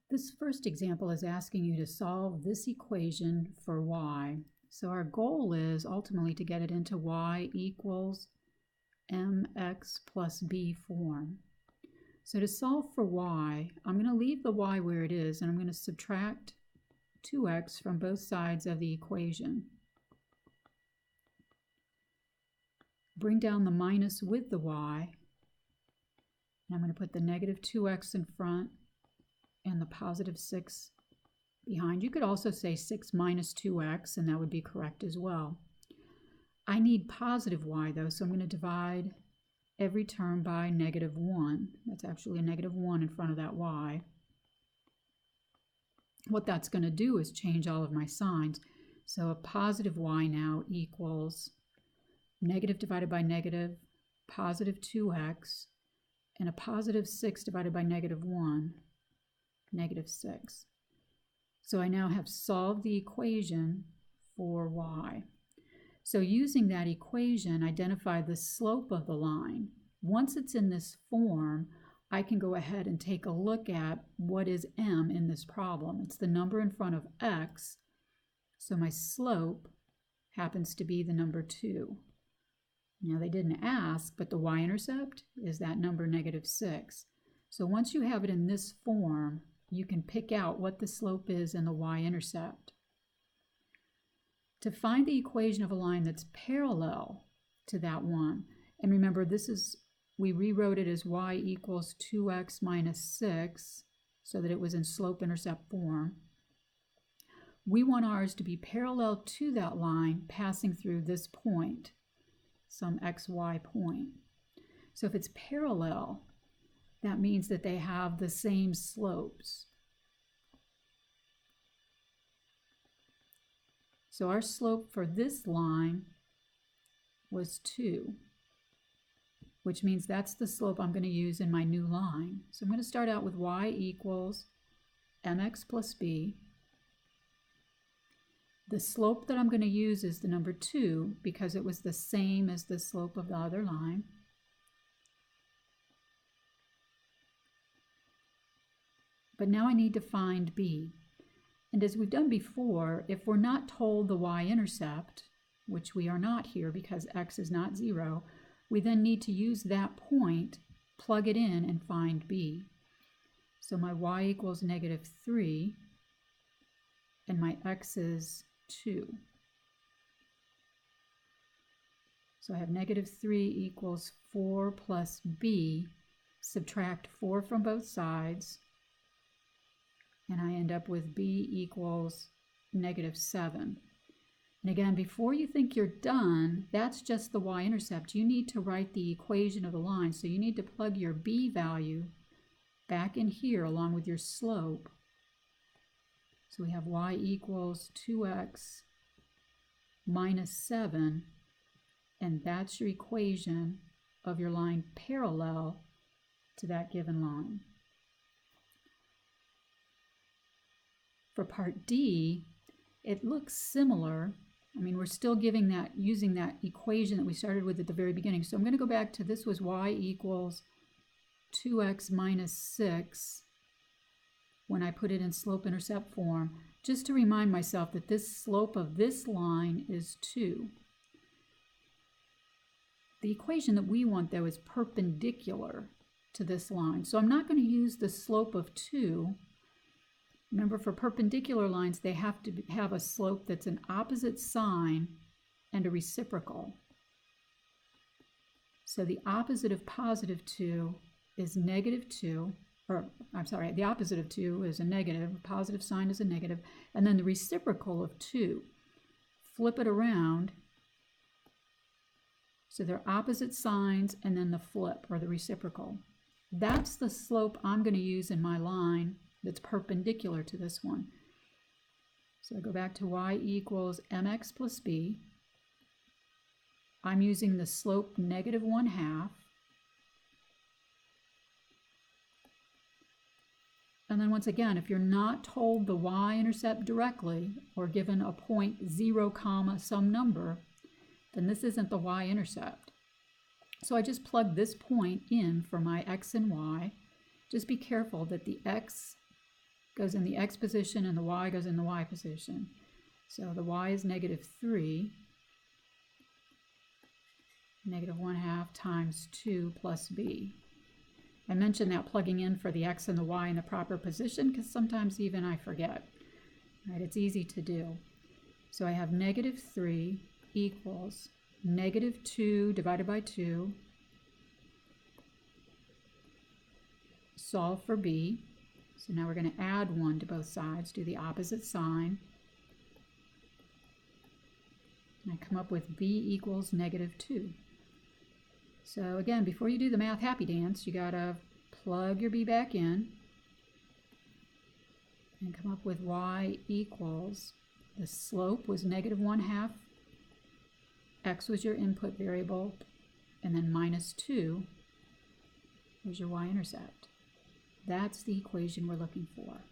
This first example is asking you to solve this equation for y. So our goal is ultimately to get it into y equals mx plus b form. So to solve for y, I'm going to leave the y where it is, and I'm going to subtract 2x from both sides of the equation. Bring down the minus with the y, and I'm going to put the negative 2x in front and the positive 6 behind. You could also say 6 minus 2x, and that would be correct as well. I need positive y, though, so I'm going to divide every term by negative 1. That's actually a negative 1 in front of that y. What that's going to do is change all of my signs. So a positive y now equals negative divided by negative, positive 2x, and a positive 6 divided by negative 1, negative 6. So I now have solved the equation for y. So using that equation, identify the slope of the line. Once it's in this form, I can go ahead and take a look at what is m in this problem. It's the number in front of x, so my slope happens to be the number 2. Now they didn't ask, but the y-intercept is that number negative 6. So once you have it in this form, you can pick out what the slope is in the y-intercept. To find the equation of a line that's parallel to that one, and remember we rewrote it as y equals 2x minus 6 so that it was in slope-intercept form. We want ours to be parallel to that line passing through this point, some xy point. So if it's parallel, that means that they have the same slopes. So our slope for this line was 2, which means that's the slope I'm going to use in my new line. So I'm going to start out with y equals mx plus b. The slope that I'm going to use is the number 2 because it was the same as the slope of the other line. But now I need to find b. And as we've done before, if we're not told the y-intercept, which we are not here because x is not 0, we then need to use that point, plug it in, and find b. So my y equals negative 3, and my x is 2. So I have negative 3 equals 4 plus b, subtract 4 from both sides, and I end up with b equals negative 7. And again, before you think you're done, that's just the y-intercept. You need to write the equation of the line. So you need to plug your b value back in here along with your slope. So we have y equals 2x minus 7, and that's your equation of your line parallel to that given line. For part D, it looks similar. I mean, we're still using that equation that we started with at the very beginning. So I'm going to go back to this was y equals 2x minus 6 when I put it in slope-intercept form, just to remind myself that this slope of this line is 2. The equation that we want, though, is perpendicular to this line. So I'm not going to use the slope of 2. Remember, for perpendicular lines, they have to have a slope that's an opposite sign and a reciprocal. So the opposite of positive 2 is negative 2, or I'm sorry, the opposite of 2 is a negative, a positive sign is a negative, and then the reciprocal of 2. Flip it around, so they're opposite signs, and then the flip, or the reciprocal. That's the slope I'm going to use in my line that's perpendicular to this one. So I go back to y equals mx plus b. I'm using the slope negative 1/2. And then once again, if you're not told the y-intercept directly or given a point 0, some number, then this isn't the y-intercept. So I just plug this point in for my x and y. Just be careful that the x goes in the x position and the y goes in the y position. So the y is -3, -1/2 times 2 plus b. I mentioned that plugging in for the x and the y in the proper position because sometimes even I forget. Right, it's easy to do. So I have -3 equals -2 divided by 2. Solve for b. So now we're going to add 1 to both sides, do the opposite sign. And I come up with b equals -2. So again, before you do the math happy dance, you got to plug your b back in and come up with y equals, the slope was -1/2, x was your input variable, and then -2 was your y-intercept. That's the equation we're looking for.